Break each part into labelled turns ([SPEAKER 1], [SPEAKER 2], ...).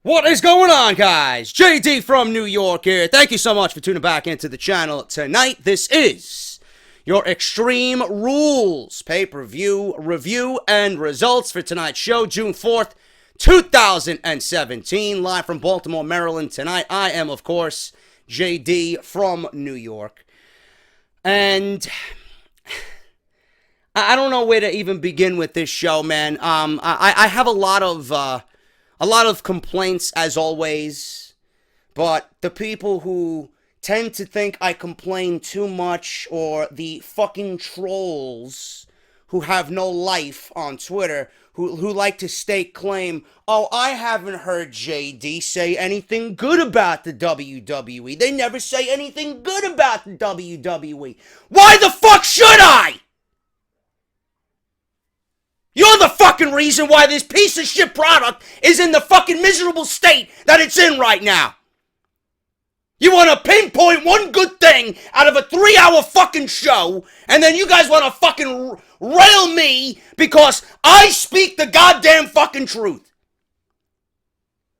[SPEAKER 1] What is going on, guys? JD from New York here. Thank you so much for tuning back into the channel tonight. This is your Extreme Rules pay-per-view review and results for tonight's show, June 4th, 2017, live from Baltimore, Maryland. Tonight, I am, of course, JD from New York. And I don't know where to even begin with this show, man. I have a lot of complaints, as always, but the people who tend to think I complain too much, or the fucking trolls who have no life on Twitter, who like to stake claim, oh, I haven't heard JD say anything good about the WWE. They never say anything good about the WWE. Why the fuck should I? You're the fucking reason why this piece of shit product is in the fucking miserable state that it's in right now. You want to pinpoint one good thing out of a 3-hour fucking show, and then you guys want to fucking rail me because I speak the goddamn fucking truth.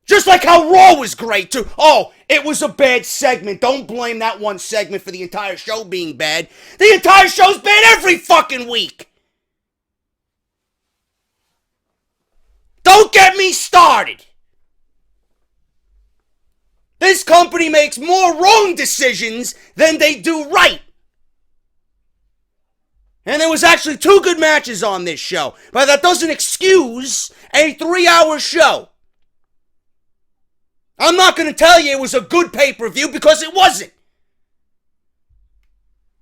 [SPEAKER 1] Just like how Raw was great too. Oh, it was a bad segment. Don't blame that one segment for the entire show being bad. The entire show's bad every fucking week. Don't get me started. This company makes more wrong decisions than they do right. And there was actually 2 good matches on this show, but that doesn't excuse a 3-hour show. I'm not going to tell you it was a good pay-per-view because it wasn't.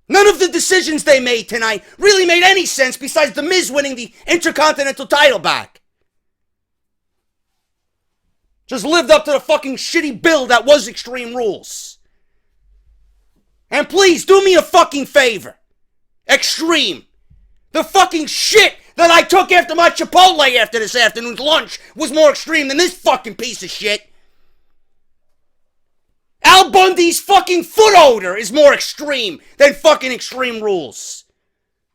[SPEAKER 1] None of the decisions they made tonight really made any sense besides The Miz winning the Intercontinental title back. Just lived up to the fucking shitty bill that was Extreme Rules. And please, do me a fucking favor. Extreme. The fucking shit that I took after my Chipotle after this afternoon's lunch was more extreme than this fucking piece of shit. Al Bundy's fucking foot odor is more extreme than fucking Extreme Rules.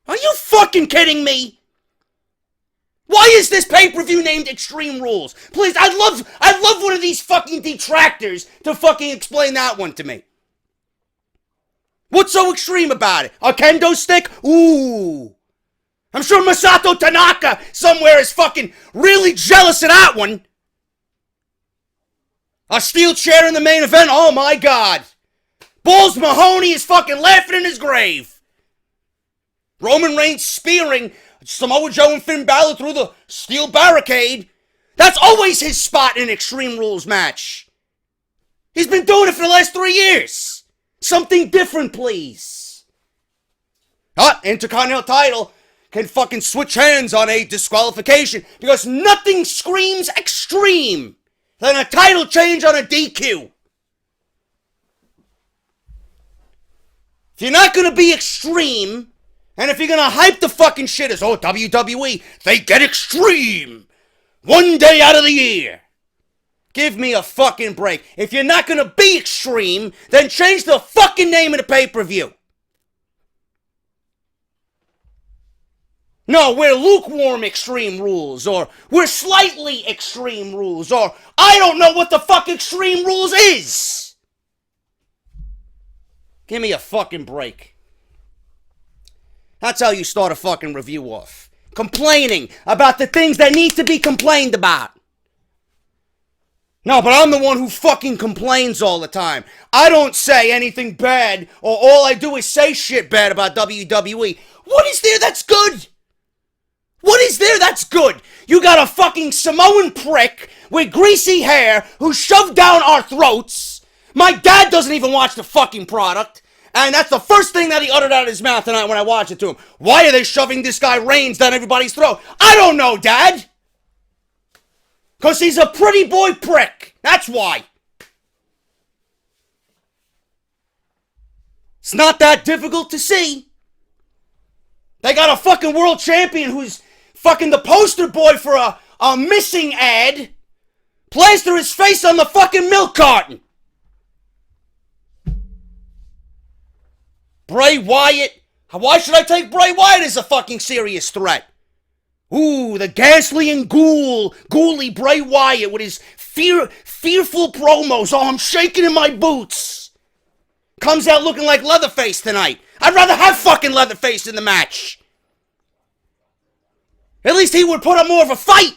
[SPEAKER 1] Are you fucking kidding me? Why is this pay-per-view named Extreme Rules? Please, I'd love one of these fucking detractors to fucking explain that one to me. What's so extreme about it? A kendo stick? Ooh. I'm sure Masato Tanaka somewhere is fucking really jealous of that one. A steel chair in the main event? Oh my god. Balls Mahoney is fucking laughing in his grave. Roman Reigns spearing Samoa Joe and Finn Balor through the steel barricade. That's always his spot in an Extreme Rules match. He's been doing it for the last 3 years. Something different, please. Intercontinental title can fucking switch hands on a disqualification because nothing screams extreme than a title change on a DQ. If you're not going to be extreme, and if you're gonna hype the fucking shit as, oh, WWE, they get extreme one day out of the year. Give me a fucking break. If you're not gonna be extreme, then change the fucking name of the pay-per-view. No, we're lukewarm Extreme Rules, or we're slightly Extreme Rules, or I don't know what the fuck Extreme Rules is. Give me a fucking break. That's how you start a fucking review off. Complaining about the things that need to be complained about. No, but I'm the one who fucking complains all the time. I don't say anything bad, or all I do is say shit bad about WWE. What is there that's good? What is there that's good? You got a fucking Samoan prick with greasy hair who shoved down our throats. My dad doesn't even watch the fucking product. And that's the first thing that he uttered out of his mouth tonight when I watched it to him. Why are they shoving this guy Reigns down everybody's throat? I don't know, Dad. Because he's a pretty boy prick. That's why. It's not that difficult to see. They got a fucking world champion who's fucking the poster boy for a missing ad. Plaster his face on the fucking milk carton. Bray Wyatt. Why should I take Bray Wyatt as a fucking serious threat? Ooh, the ghastly and ghouly Bray Wyatt with his fearful promos. Oh, I'm shaking in my boots. Comes out looking like Leatherface tonight. I'd rather have fucking Leatherface in the match. At least he would put up more of a fight.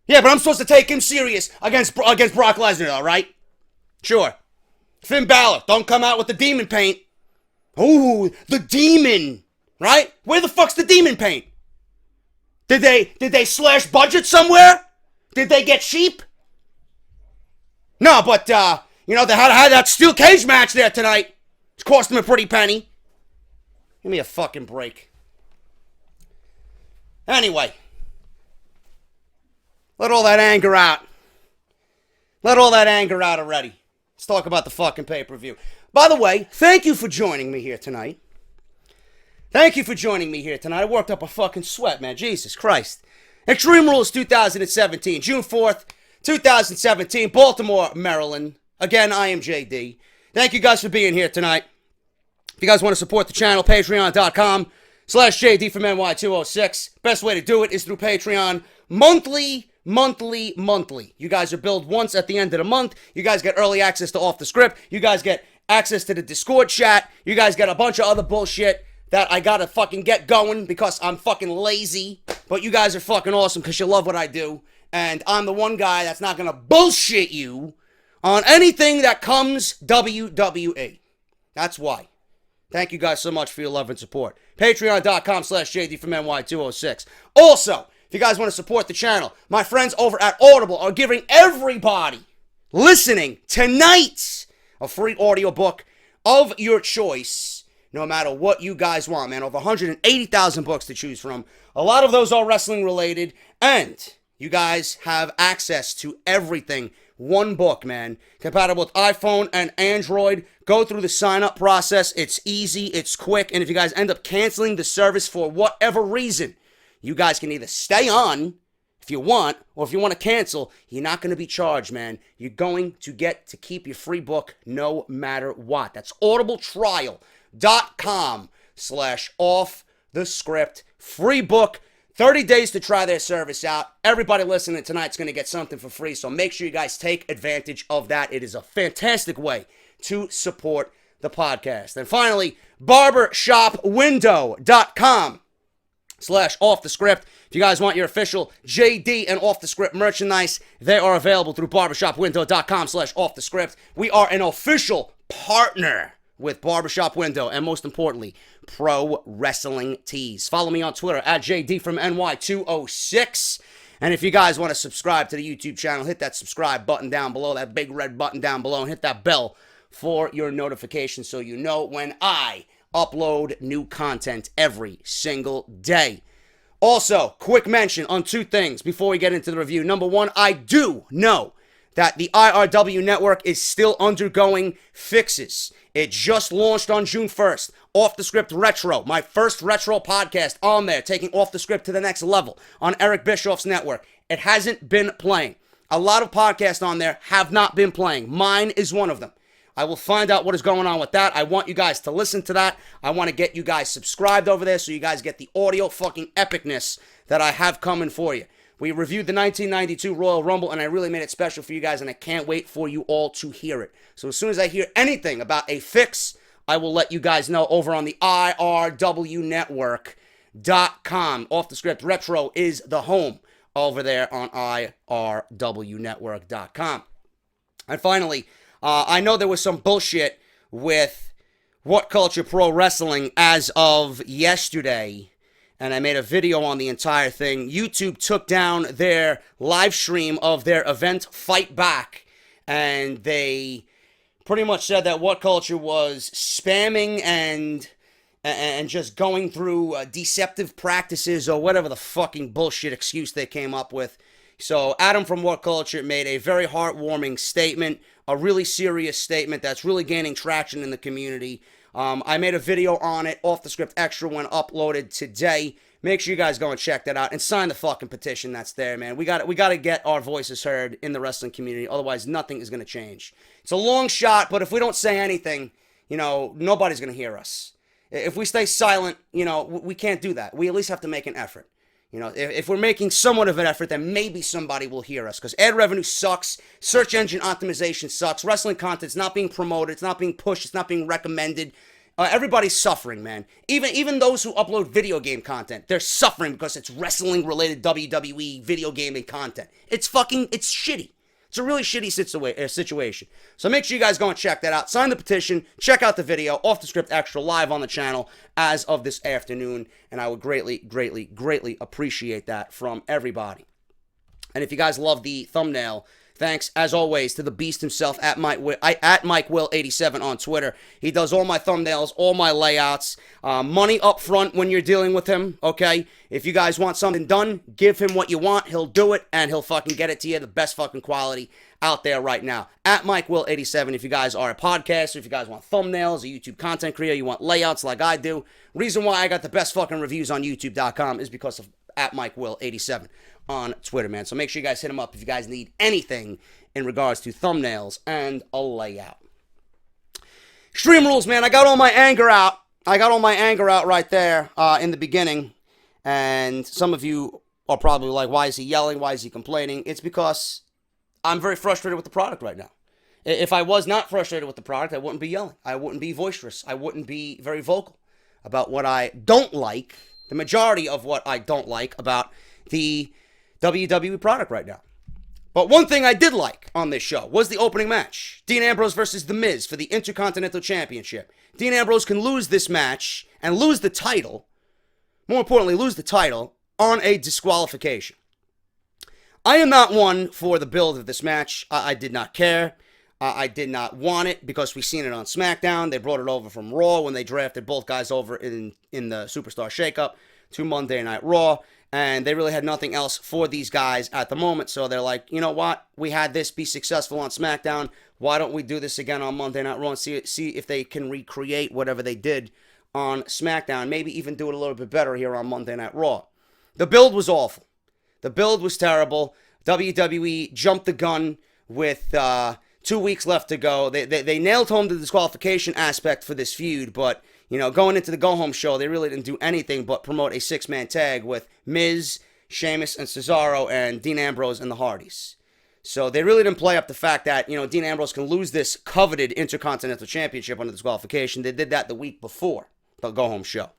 [SPEAKER 1] Yeah, but I'm supposed to take him serious against Brock Lesnar, though, right? Sure. Finn Balor, don't come out with the demon paint. Ooh, the demon, right? Where the fuck's the demon paint? Did they slash budget somewhere? Did they get cheap? No, but they had that steel cage match there tonight. It's cost them a pretty penny. Give me a fucking break. Anyway. Let all that anger out. Let all that anger out already. Let's talk about the fucking pay-per-view. By the way, thank you for joining me here tonight. Thank you for joining me here tonight. I worked up a fucking sweat, man. Jesus Christ. Extreme Rules 2017, June 4th, 2017, Baltimore, Maryland. Again, I am JD. Thank you guys for being here tonight. If you guys want to support the channel, patreon.com/JD from NY206. Best way to do it is through Patreon. Monthly. You guys are billed once at the end of the month. You guys get early access to Off the Script. You guys get access to the Discord chat. You guys get a bunch of other bullshit that I gotta fucking get going because I'm fucking lazy. But you guys are fucking awesome because you love what I do. And I'm the one guy that's not gonna bullshit you on anything that comes WWE. That's why. Thank you guys so much for your love and support. Patreon.com/JD from NY206. Also, if you guys want to support the channel, my friends over at Audible are giving everybody listening tonight a free audiobook of your choice, no matter what you guys want, man. Over 180,000 books to choose from. A lot of those are wrestling related, and you guys have access to everything. One book, man. Compatible with iPhone and Android. Go through the sign-up process. It's easy, it's quick, and if you guys end up canceling the service for whatever reason, you guys can either stay on if you want, or if you want to cancel, you're not going to be charged, man. You're going to get to keep your free book no matter what. That's audibletrial.com/offthescript. Free book. 30 days to try their service out. Everybody listening tonight's going to get something for free, so make sure you guys take advantage of that. It is a fantastic way to support the podcast. And finally, barbershopwindow.com/offthescript. If you guys want your official JD and Off the Script merchandise, they are available through barbershopwindow.com/offthescript. We are an official partner with Barbershop Window, and most importantly, Pro Wrestling Tees. Follow me on Twitter at JD from NY206. And if you guys want to subscribe to the YouTube channel, hit that subscribe button down below, that big red button down below, and hit that bell for your notifications so you know when I upload new content every single day. Also, quick mention on two things before we get into the review. Number one, I do know that the IRW network is still undergoing fixes. It just launched on June 1st. Off the Script Retro, my first retro podcast on there, taking Off the Script to the next level on Eric Bischoff's network. It hasn't been playing. A lot of podcasts on there have not been playing. Mine is one of them. I will find out what is going on with that. I want you guys to listen to that. I want to get you guys subscribed over there so you guys get the audio fucking epicness that I have coming for you. We reviewed the 1992 Royal Rumble, and I really made it special for you guys, and I can't wait for you all to hear it. So as soon as I hear anything about a fix, I will let you guys know over on the IRWnetwork.com. Off the Script Retro is the home over there on IRWnetwork.com. And finally, I know there was some bullshit with What Culture Pro Wrestling as of yesterday, and I made a video on the entire thing. YouTube took down their live stream of their event Fight Back, and they pretty much said that What Culture was spamming and just going through deceptive practices or whatever the fucking bullshit excuse they came up with. So Adam from What Culture made a very heartwarming statement, a really serious statement that's really gaining traction in the community. I made a video on it, Off the Script Extra, when uploaded today. Make sure you guys go and check that out and sign the fucking petition that's there, man. We got to get our voices heard in the wrestling community. Otherwise, nothing is going to change. It's a long shot, but if we don't say anything, nobody's going to hear us. If we stay silent, we can't do that. We at least have to make an effort. You know, if we're making somewhat of an effort, then maybe somebody will hear us. Because ad revenue sucks. Search engine optimization sucks. Wrestling content's not being promoted. It's not being pushed. It's not being recommended. Everybody's suffering, man. Even those who upload video game content, they're suffering because it's wrestling-related WWE video gaming content. It's shitty. It's a really shitty situation. So make sure you guys go and check that out. Sign the petition. Check out the video. Off the Script Extra live on the channel as of this afternoon. And I would greatly, greatly, greatly appreciate that from everybody. And if you guys love the thumbnail, thanks, as always, to the beast himself at MikeWill87 on Twitter. He does all my thumbnails, all my layouts. Money up front when you're dealing with him, okay? If you guys want something done, give him what you want. He'll do it, and he'll fucking get it to you. The best fucking quality out there right now. At MikeWill87, if you guys are a podcaster, if you guys want thumbnails, a YouTube content creator, you want layouts like I do. Reason why I got the best fucking reviews on YouTube.com is because of at MikeWill87 on Twitter, man. So make sure you guys hit him up if you guys need anything in regards to thumbnails and a layout. Extreme Rules, man. I got all my anger out. Right there in the beginning. And some of you are probably like, why is he yelling? Why is he complaining? It's because I'm very frustrated with the product right now. If I was not frustrated with the product, I wouldn't be yelling. I wouldn't be boisterous. I wouldn't be very vocal about what I don't like. The majority of what I don't like about the WWE product right now. But one thing I did like on this show was the opening match. Dean Ambrose versus The Miz for the Intercontinental Championship. Dean Ambrose can lose this match and lose the title. More importantly, lose the title on a disqualification. I am not one for the build of this match. I did not care. I did not want it because we've seen it on SmackDown. They brought it over from Raw when they drafted both guys over in the Superstar Shakeup to Monday Night Raw. And they really had nothing else for these guys at the moment. So they're like, you know what? We had this be successful on SmackDown. Why don't we do this again on Monday Night Raw and see if they can recreate whatever they did on SmackDown. Maybe even do it a little bit better here on Monday Night Raw. The build was awful. The build was terrible. WWE jumped the gun with 2 weeks left to go. They nailed home the disqualification aspect for this feud, but you know, going into the go-home show, they really didn't do anything but promote a six-man tag with Miz, Sheamus, and Cesaro, and Dean Ambrose and the Hardys. So they really didn't play up the fact that, you know, Dean Ambrose can lose this coveted Intercontinental Championship under disqualification. They did that the week before the go-home show.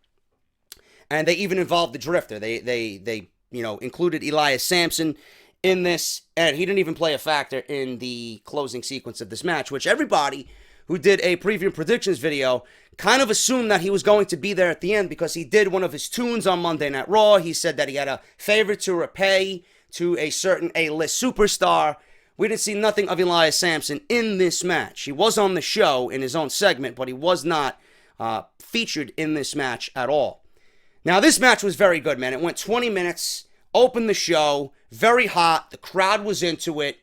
[SPEAKER 1] And they even involved the Drifter. They you know, included Elias Sampson in this, and he didn't even play a factor in the closing sequence of this match, which everybody who did a preview and predictions video kind of assumed that he was going to be there at the end because he did one of his tunes on Monday Night Raw. He said that he had a favor to repay to a certain A-list superstar. We didn't see nothing of Elias Sampson in this match. He was on the show in his own segment, but he was not featured in this match at all. Now, this match was very good, man. It went 20 minutes, opened the show, very hot. The crowd was into it.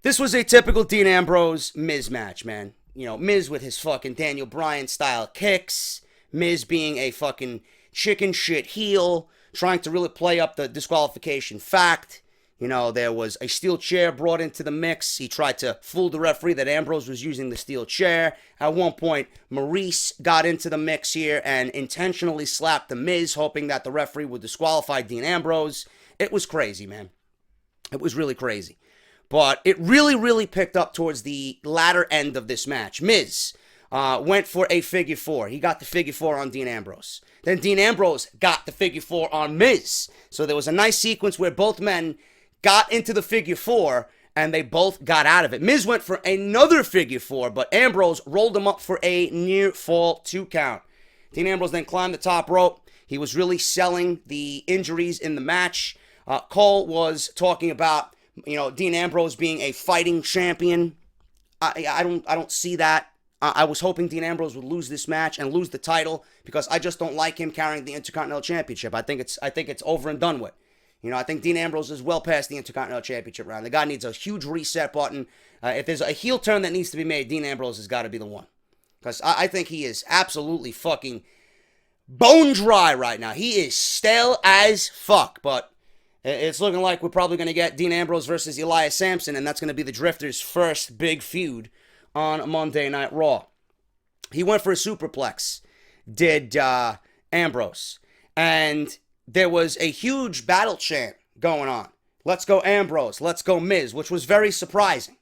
[SPEAKER 1] This was a typical Dean Ambrose Miz match, man. You know, Miz with his fucking Daniel Bryan style kicks. Miz being a fucking chicken shit heel, trying to really play up the disqualification fact. You know, there was a steel chair brought into the mix. He tried to fool the referee that Ambrose was using the steel chair. At one point, Maurice got into the mix here and intentionally slapped the Miz, hoping that the referee would disqualify Dean Ambrose. It was crazy, man. It was really crazy. But it really, really picked up towards the latter end of this match. Miz went for a figure four. He got the figure four on Dean Ambrose. Then Dean Ambrose got the figure four on Miz. So there was a nice sequence where both men got into the figure four, and they both got out of it. Miz went for another figure four, but Ambrose rolled him up for a near fall 2 count. Dean Ambrose then climbed the top rope. He was really selling the injuries in the match. Cole was talking about, you know, Dean Ambrose being a fighting champion. I don't see that. I was hoping Dean Ambrose would lose this match and lose the title because I just don't like him carrying the Intercontinental Championship. I think it's over and done with. You know, I think Dean Ambrose is well past the Intercontinental Championship round. The guy needs a huge reset button. If there's a heel turn that needs to be made, Dean Ambrose has got to be the one. Because I think he is absolutely fucking bone dry right now. He is stale as fuck. But it's looking like we're probably going to get Dean Ambrose versus Elias Sampson, and that's going to be the Drifter's first big feud on Monday Night Raw. He went for a superplex, did Ambrose. And there was a huge battle chant going on. Let's go Ambrose, let's go Miz, which was very surprising.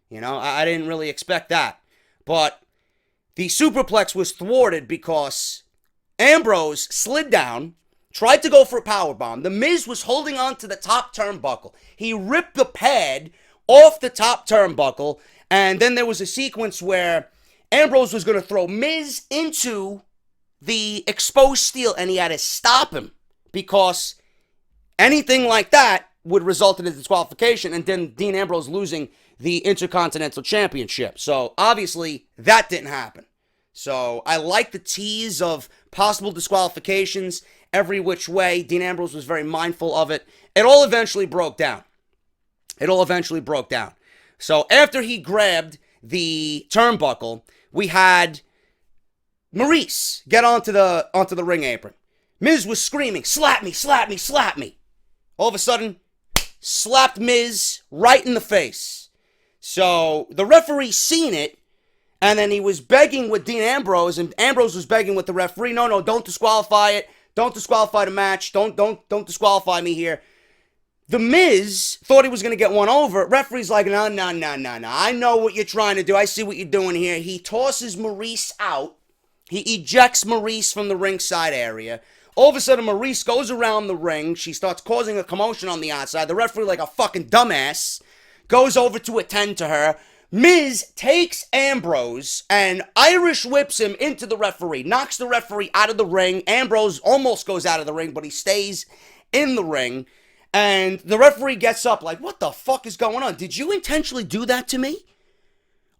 [SPEAKER 1] You know, I didn't really expect that. But the superplex was thwarted because Ambrose slid down, tried to go for a powerbomb. The Miz was holding on to the top turnbuckle. He ripped the pad off the top turnbuckle, and then there was a sequence where Ambrose was going to throw Miz into the exposed steel, and he had to stop him because anything like that would result in a disqualification, and then Dean Ambrose losing the Intercontinental Championship. So obviously that didn't happen. So I like the tease of possible disqualifications every which way. Dean Ambrose was very mindful of it. It all eventually broke down. So after he grabbed the turnbuckle, we had Maurice get onto the ring apron. Miz was screaming, "Slap me, slap me, slap me." All of a sudden, slapped Miz right in the face. So the referee seen it, and then he was begging with Dean Ambrose, and Ambrose was begging with the referee, no, don't disqualify it. Don't disqualify the match. Don't disqualify me here. The Miz thought he was going to get one over. Referee's like, no. I know what you're trying to do. I see what you're doing here. He tosses Maurice out. He ejects Maurice from the ringside area. All of a sudden, Maurice goes around the ring. She starts causing a commotion on the outside. The referee, like a fucking dumbass, goes over to attend to her. Miz takes Ambrose and Irish whips him into the referee, knocks the referee out of the ring. Ambrose almost goes out of the ring, but he stays in the ring. And the referee gets up like, what the fuck is going on? Did you intentionally do that to me?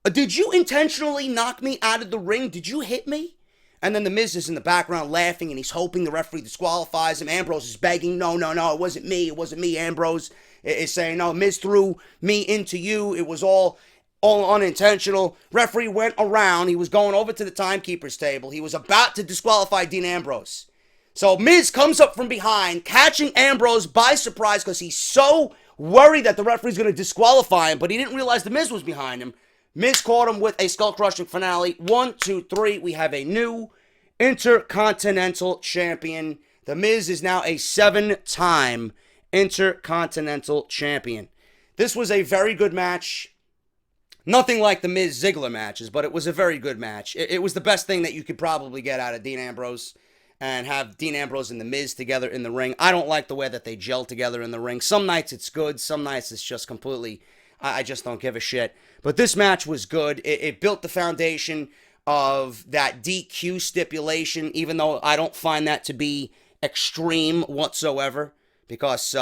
[SPEAKER 1] Did you intentionally knock me out of the ring? Did you hit me? And then the Miz is in the background laughing, and he's hoping the referee disqualifies him. Ambrose is begging, no, it wasn't me. Ambrose is saying, no, Miz threw me into you. It was all unintentional. Referee went around. He was going over to the timekeeper's table. He was about to disqualify Dean Ambrose. So Miz comes up from behind, catching Ambrose by surprise because he's so worried that the referee's going to disqualify him, but he didn't realize the Miz was behind him. Miz caught him with a skull-crushing finale. 1, 2, 3. We have a new Intercontinental Champion. The Miz is now a 7-time Intercontinental Champion. This was a very good match. Nothing like the Miz-Ziggler matches, but it was a very good match. It was the best thing that you could probably get out of Dean Ambrose and have Dean Ambrose and the Miz together in the ring. I don't like the way that they gel together in the ring. Some nights it's good. Some nights it's just completely, I just don't give a shit. But this match was good. It built the foundation of that DQ stipulation, even though I don't find that to be extreme whatsoever, because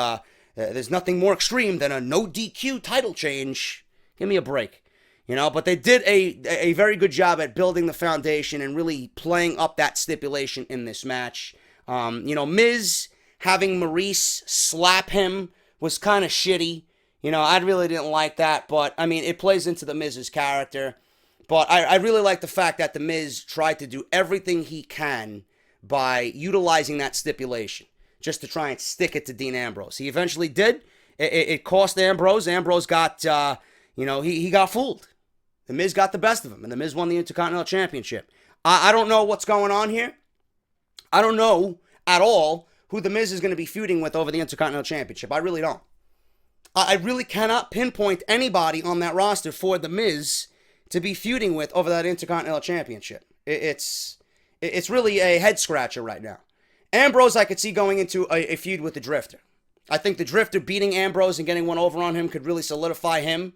[SPEAKER 1] there's nothing more extreme than a no DQ title change. Give me a break. You know, but they did a very good job at building the foundation and really playing up that stipulation in this match. You know, Miz having Maurice slap him was kind of shitty. You know, I really didn't like that, but, I mean, it plays into the Miz's character. But I really like the fact that the Miz tried to do everything he can by utilizing that stipulation, just to try and stick it to Dean Ambrose. He eventually did. It cost Ambrose. Ambrose got, he got fooled. The Miz got the best of him, and the Miz won the Intercontinental Championship. I don't know what's going on here. I don't know at all who the Miz is going to be feuding with over the Intercontinental Championship. I really don't. I really cannot pinpoint anybody on that roster for the Miz to be feuding with over that Intercontinental Championship. It's really a head scratcher right now. Ambrose, I could see going into a feud with the Drifter. I think the Drifter beating Ambrose and getting one over on him could really solidify him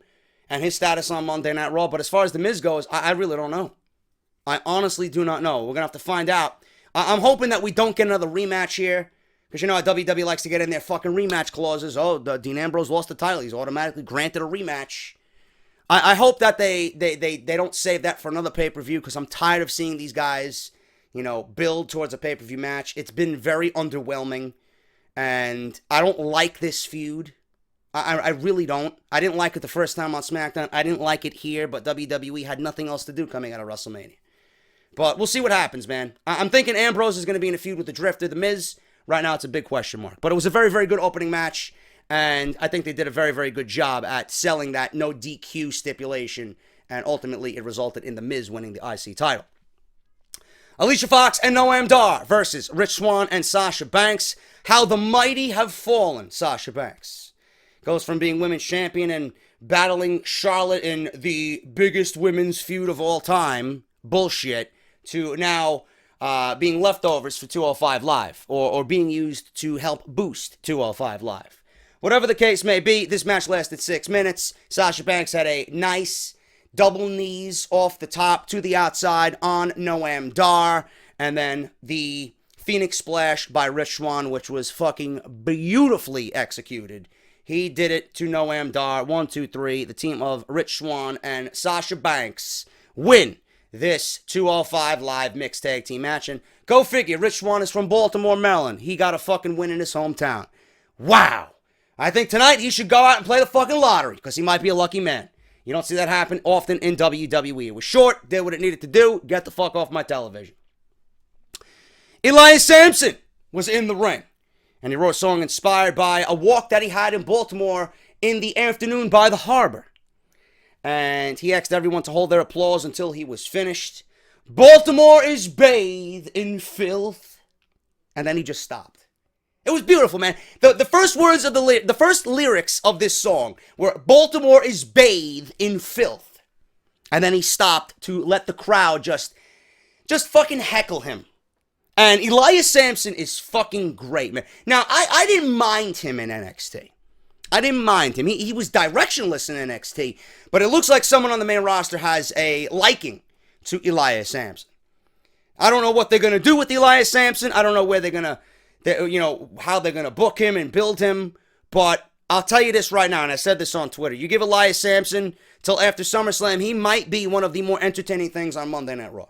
[SPEAKER 1] and his status on Monday Night Raw. But as far as the Miz goes, I really don't know. I honestly do not know. We're going to have to find out. I'm hoping that we don't get another rematch here. Because you know how WWE likes to get in their fucking rematch clauses. Oh, Dean Ambrose lost the title. He's automatically granted a rematch. I hope that they don't save that for another pay-per-view, because I'm tired of seeing these guys, you know, build towards a pay-per-view match. It's been very underwhelming, and I don't like this feud. I really don't. I didn't like it the first time on SmackDown. I didn't like it here, but WWE had nothing else to do coming out of WrestleMania. But we'll see what happens, man. I'm thinking Ambrose is going to be in a feud with the Drifter. The Miz, right now, it's a big question mark. But it was a very, very good opening match, and I think they did a very, very good job at selling that no DQ stipulation, and ultimately it resulted in the Miz winning the IC title. Alicia Fox and Noam Dar versus Rich Swann and Sasha Banks. How the mighty have fallen, Sasha Banks. Goes from being women's champion and battling Charlotte in the biggest women's feud of all time, bullshit, to now being leftovers for 205 Live, or being used to help boost 205 Live. Whatever the case may be, this match lasted 6 minutes. Sasha Banks had a nice double knees off the top to the outside on Noam Dar, and then the Phoenix Splash by Rich Swann, which was fucking beautifully executed. He did it to Noam Dar. 1, 2, 3. The team of Rich Swann and Sasha Banks win this 205 Live mixed tag team match. And go figure, Rich Swann is from Baltimore, Maryland. He got a fucking win in his hometown. Wow. I think tonight he should go out and play the fucking lottery, because he might be a lucky man. You don't see that happen often in WWE. It was short, did what it needed to do, get the fuck off my television. Elias Sampson was in the ring, and he wrote a song inspired by a walk that he had in Baltimore in the afternoon by the harbor. And he asked everyone to hold their applause until he was finished. Baltimore is bathed in filth. And then he just stopped. It was beautiful, man. The first words of the first lyrics of this song were Baltimore is bathed in filth. And then he stopped to let the crowd just fucking heckle him. And Elias Sampson is fucking great, man. Now, I didn't mind him in NXT. I didn't mind him. He was directionless in NXT, but it looks like someone on the main roster has a liking to Elias Sampson. I don't know what they're going to do with Elias Sampson. I don't know where they're going to, how they're going to book him and build him, but I'll tell you this right now, and I said this on Twitter. You give Elias Sampson till after SummerSlam, he might be one of the more entertaining things on Monday Night Raw.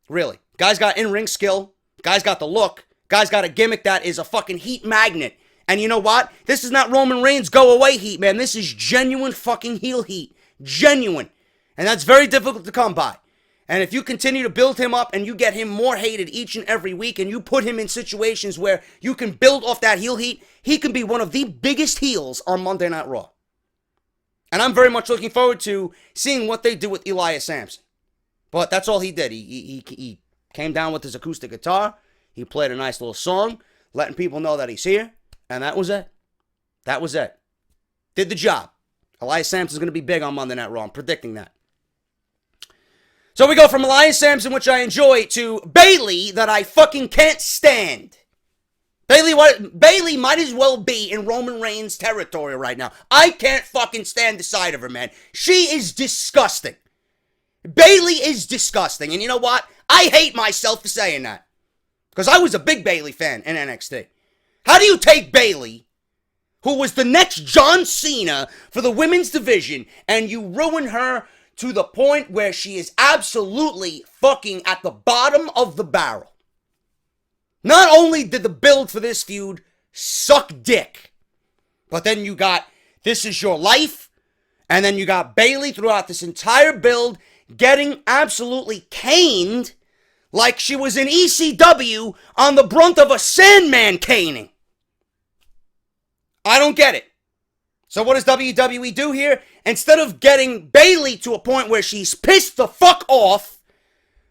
[SPEAKER 1] Really. Guy's got in-ring skill. Guy's got the look. Guy's got a gimmick that is a fucking heat magnet. And you know what? This is not Roman Reigns go away heat, man. This is genuine fucking heel heat. Genuine. And that's very difficult to come by. And if you continue to build him up and you get him more hated each and every week and you put him in situations where you can build off that heel heat, he can be one of the biggest heels on Monday Night Raw. And I'm very much looking forward to seeing what they do with Elias Sampson. But that's all he did. He came down with his acoustic guitar. He played a nice little song, letting people know that he's here. And that was it. That was it. Did the job. Elias Sampson's going to be big on Monday Night Raw. I'm predicting that. So we go from Elias Sampson, which I enjoy, to Bayley, that I fucking can't stand. Bayley might as well be in Roman Reigns' territory right now. I can't fucking stand the sight of her, man. She is disgusting. Bayley is disgusting. And you know what? I hate myself for saying that. Because I was a big Bayley fan in NXT. How do you take Bayley, who was the next John Cena for the women's division, and you ruin her to the point where she is absolutely fucking at the bottom of the barrel? Not only did the build for this feud suck dick, but then you got This Is Your Life, and then you got Bayley throughout this entire build getting absolutely caned like she was in ECW on the brunt of a Sandman caning. I don't get it. So what does WWE do here? Instead of getting Bayley to a point where she's pissed the fuck off,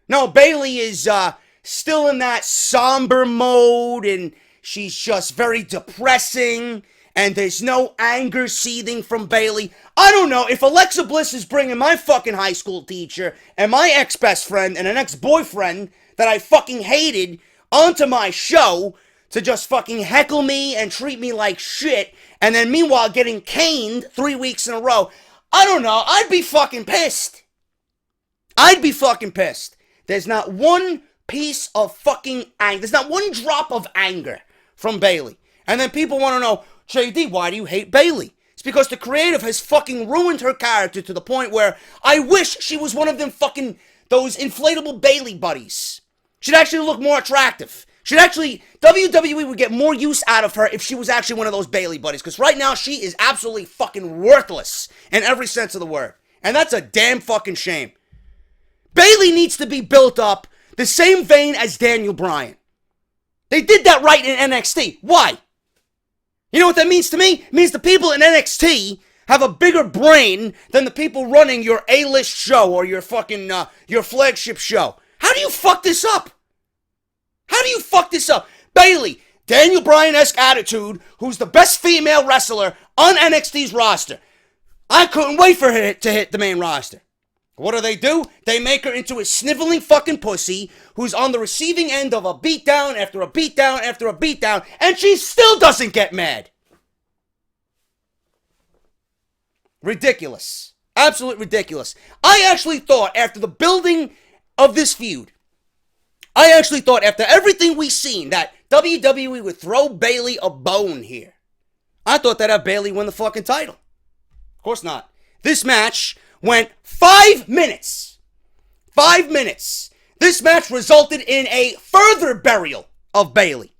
[SPEAKER 1] no, Bayley is still in that somber mode, and she's just very depressing, and there's no anger seething from Bayley. I don't know, if Alexa Bliss is bringing my fucking high school teacher and my ex-best friend and an ex-boyfriend that I fucking hated onto my show to just fucking heckle me and treat me like shit, and then meanwhile getting caned 3 weeks in a row, I don't know, I'd be fucking pissed. I'd be fucking pissed. There's not one piece of fucking anger, there's not one drop of anger from Bayley. And then people want to know, JD, why do you hate Bayley? It's because the creative has fucking ruined her character to the point where I wish she was one of them fucking, those inflatable Bayley buddies. She'd actually look more attractive. WWE would get more use out of her if she was actually one of those Bayley buddies. Because right now, she is absolutely fucking worthless in every sense of the word. And that's a damn fucking shame. Bayley needs to be built up the same vein as Daniel Bryan. They did that right in NXT. Why? You know what that means to me? It means the people in NXT have a bigger brain than the people running your A-list show or your fucking, your flagship show. How do you fuck this up? How do you fuck this up? Bayley, Daniel Bryan-esque attitude, who's the best female wrestler on NXT's roster. I couldn't wait for her to hit the main roster. What do? They make her into a sniveling fucking pussy who's on the receiving end of a beatdown after a beatdown after a beatdown, and she still doesn't get mad. Ridiculous. Absolute ridiculous. I actually thought after the building of this feud, I actually thought after everything we've seen that WWE would throw Bayley a bone here. I thought they'd have Bayley win the fucking title. Of course not. This match went 5 minutes. 5 minutes. This match resulted in a further burial of Bayley.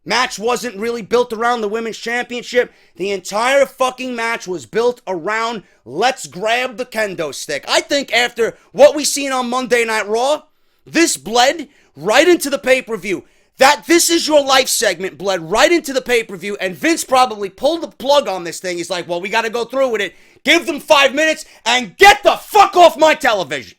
[SPEAKER 1] Match wasn't really built around the Women's Championship. The entire fucking match was built around let's grab the kendo stick. I think after what we seen on Monday Night Raw, this bled right into the pay-per-view. That This Is Your Life segment bled right into the pay-per-view, and Vince probably pulled the plug on this thing. He's like, well, we got to go through with it. Give them 5 minutes and get the fuck off my television.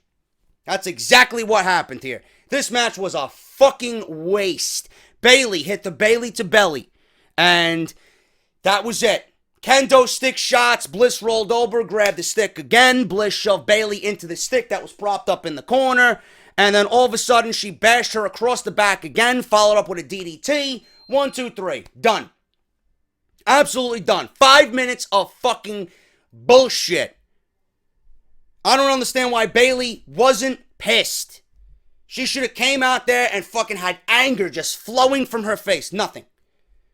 [SPEAKER 1] That's exactly what happened here. This match was a fucking waste. Bayley hit the Bayley to belly, and that was it. Kendo stick shots. Bliss rolled over, grabbed the stick again. Bliss shoved Bayley into the stick that was propped up in the corner. And then all of a sudden, she bashed her across the back again, followed up with a DDT. 1, 2, 3. Done. Absolutely done. 5 minutes of fucking bullshit. I don't understand why Bayley wasn't pissed. She should have came out there and fucking had anger just flowing from her face. Nothing.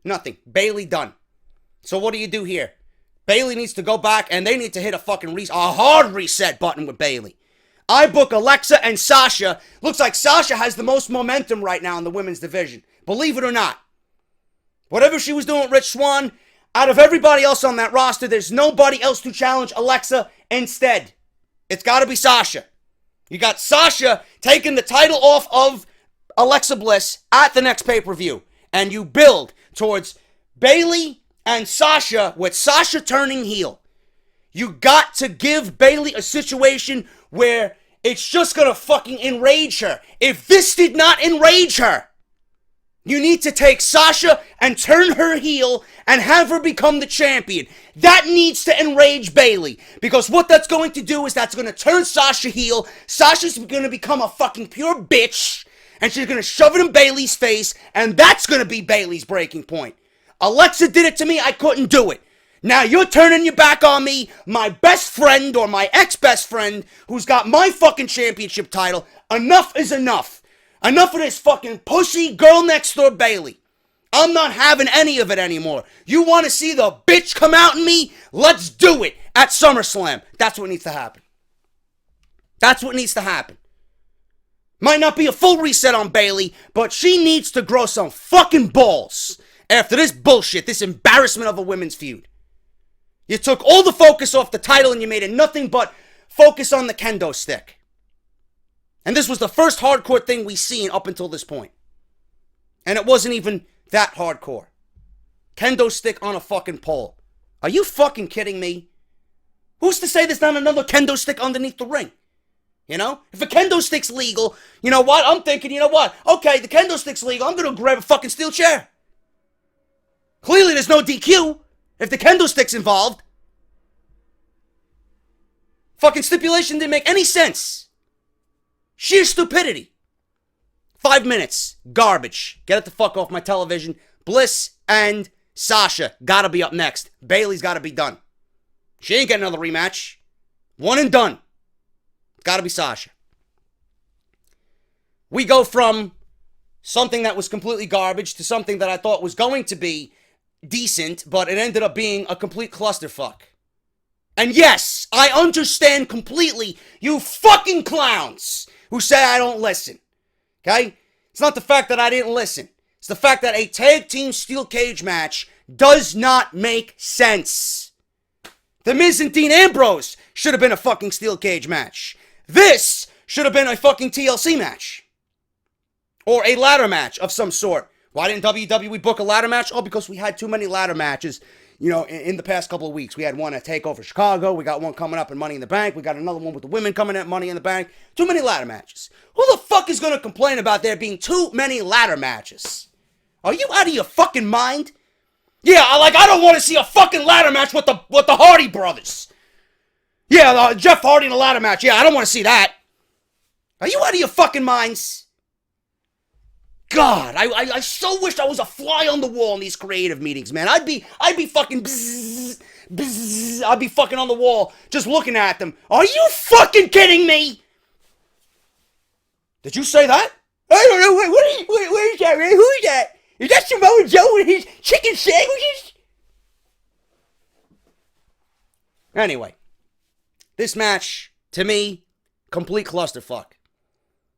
[SPEAKER 1] Nothing. Bayley done. So what do you do here? Bayley needs to go back and they need to hit a fucking a hard reset button with Bayley. I book Alexa and Sasha. Looks like Sasha has the most momentum right now in the women's division. Believe it or not. Whatever she was doing with Rich Swann, out of everybody else on that roster, there's nobody else to challenge Alexa instead. It's got to be Sasha. You got Sasha taking the title off of Alexa Bliss at the next pay-per-view. And you build towards Bayley and Sasha with Sasha turning heel. You got to give Bayley a situation where it's just gonna fucking enrage her. If this did not enrage her, you need to take Sasha and turn her heel and have her become the champion. That needs to enrage Bayley. Because what that's going to do is that's going to turn Sasha heel. Sasha's going to become a fucking pure bitch. And she's going to shove it in Bayley's face. And that's going to be Bayley's breaking point. Alexa did it to me. I couldn't do it. Now you're turning your back on me, my best friend or my ex-best friend who's got my fucking championship title. Enough is enough. Enough of this fucking pussy girl next door Bayley. I'm not having any of it anymore. You want to see the bitch come out in me? Let's do it at SummerSlam. That's what needs to happen. That's what needs to happen. Might not be a full reset on Bayley, but she needs to grow some fucking balls after this bullshit, this embarrassment of a women's feud. You took all the focus off the title and you made it nothing but focus on the kendo stick. And this was the first hardcore thing we've seen up until this point. And it wasn't even that hardcore. Kendo stick on a fucking pole. Are you fucking kidding me? Who's to say there's not another kendo stick underneath the ring? You know? If a kendo stick's legal, you know what? I'm thinking, you know what? Okay, the kendo stick's legal. I'm gonna grab a fucking steel chair. Clearly there's no DQ if the kendo stick's involved. Fucking stipulation didn't make any sense. Sheer stupidity. 5 minutes. Garbage. Get it the fuck off my television. Bliss and Sasha gotta be up next. Bayley's gotta be done. She ain't getting another rematch. One and done. Gotta be Sasha. We go from something that was completely garbage to something that I thought was going to be decent, but it ended up being a complete clusterfuck. And yes, I understand completely you fucking clowns who say I don't listen. Okay? It's not the fact that I didn't listen. It's the fact that a tag team steel cage match does not make sense. The Miz and Dean Ambrose should have been a fucking steel cage match. This should have been a fucking TLC match. Or a ladder match of some sort. Why didn't WWE book a ladder match? Oh, because we had too many ladder matches. in the past couple of weeks. We had one at TakeOver Chicago. We got one coming up in Money in the Bank. We got another one with the women coming at Money in the Bank. Too many ladder matches. Who the fuck is going to complain about there being too many ladder matches? Are you out of your fucking mind? Yeah, I don't want to see a fucking ladder match with the Hardy brothers. Yeah, Jeff Hardy in a ladder match. Yeah, I don't want to see that. Are you out of your fucking minds? God, I so wish I was a fly on the wall in these creative meetings, man. I'd be fucking bzzz, bzzz, I'd be fucking on the wall just looking at them. Are you fucking kidding me? Did you say that? I don't know. Where is that, man? Who is that? Is that Samoa Joe with his chicken sandwiches? Anyway, this match, to me, complete clusterfuck.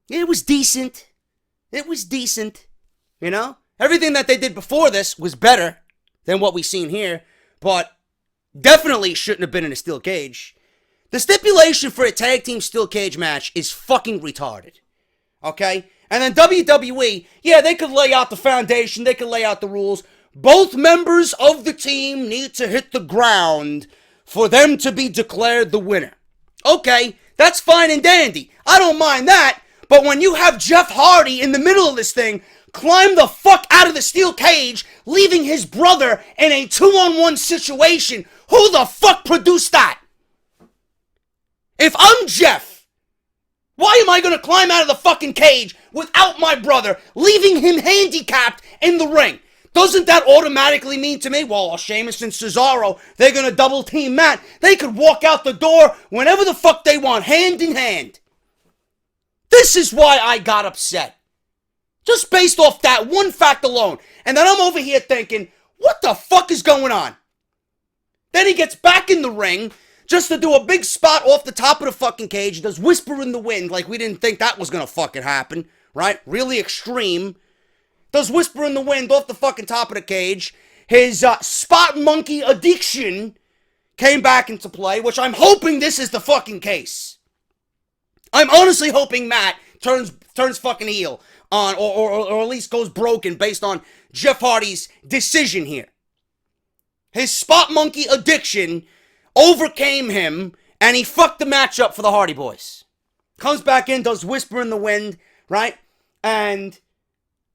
[SPEAKER 1] It was decent. Everything that they did before this was better than what we've seen here, but definitely shouldn't have been in a steel cage. The stipulation for a tag team steel cage match is fucking retarded. Okay? And then WWE, yeah, they could lay out the foundation, they could lay out the rules. Both members of the team need to hit the ground for them to be declared the winner. Okay, that's fine and dandy. I don't mind that. But when you have Jeff Hardy in the middle of this thing, climb the fuck out of the steel cage, leaving his brother in a 2-on-1 situation, who the fuck produced that? If I'm Jeff, why am I gonna climb out of the fucking cage without my brother, leaving him handicapped in the ring? Doesn't that automatically mean to me, well, Sheamus and Cesaro, they're gonna double team Matt. They could walk out the door whenever the fuck they want, hand in hand. This is why I got upset. Just based off that one fact alone. And then I'm over here thinking, what the fuck is going on? Then he gets back in the ring just to do a big spot off the top of the fucking cage. He does Whisper in the Wind like we didn't think that was gonna fucking happen, right? Really extreme. Does Whisper in the Wind off the fucking top of the cage. His spot monkey addiction came back into play, which I'm hoping this is the fucking case. I'm honestly hoping Matt turns fucking heel on, or at least goes broken based on Jeff Hardy's decision here. His spot monkey addiction overcame him, and he fucked the match up for the Hardy Boys. Comes back in, does Whisper in the Wind, right? And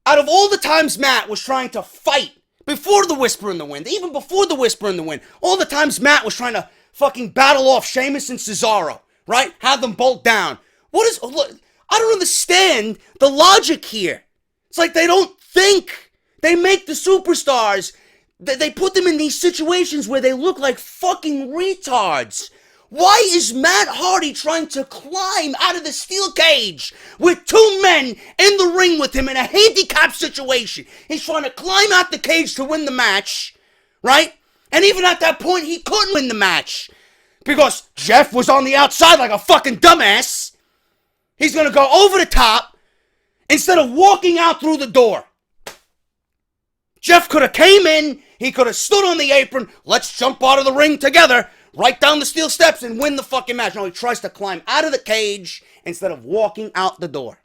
[SPEAKER 1] out of all the times Matt was trying to fight before the Whisper in the Wind, even before the Whisper in the Wind, all the times Matt was trying to fucking battle off Sheamus and Cesaro, right? Have them bolt down. I don't understand the logic here. It's like they don't think. They make the superstars, they put them in these situations where they look like fucking retards. Why is Matt Hardy trying to climb out of the steel cage with two men in the ring with him in a handicap situation? He's trying to climb out the cage to win the match, right? And even at that point, he couldn't win the match because Jeff was on the outside like a fucking dumbass. He's going to go over the top instead of walking out through the door. Jeff could have came in, he could have stood on the apron, let's jump out of the ring together, right down the steel steps and win the fucking match. No, he tries to climb out of the cage instead of walking out the door.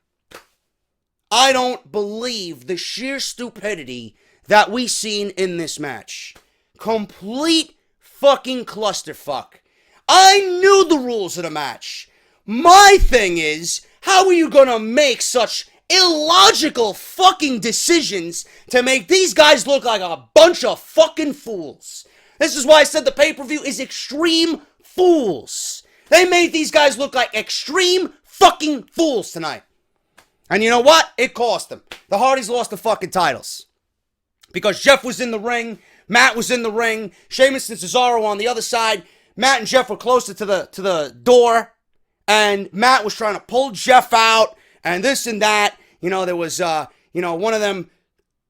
[SPEAKER 1] I don't believe the sheer stupidity that we seen in this match. Complete fucking clusterfuck. I knew the rules of the match. My thing is, how are you gonna make such illogical fucking decisions to make these guys look like a bunch of fucking fools? This is why I said the pay-per-view is Extreme Fools. They made these guys look like extreme fucking fools tonight. And you know what? It cost them. The Hardys lost the fucking titles. Because Jeff was in the ring, Matt was in the ring, Sheamus and Cesaro on the other side. Matt and Jeff were closer to the door. And Matt was trying to pull Jeff out, and this and that. You know, there was, one of them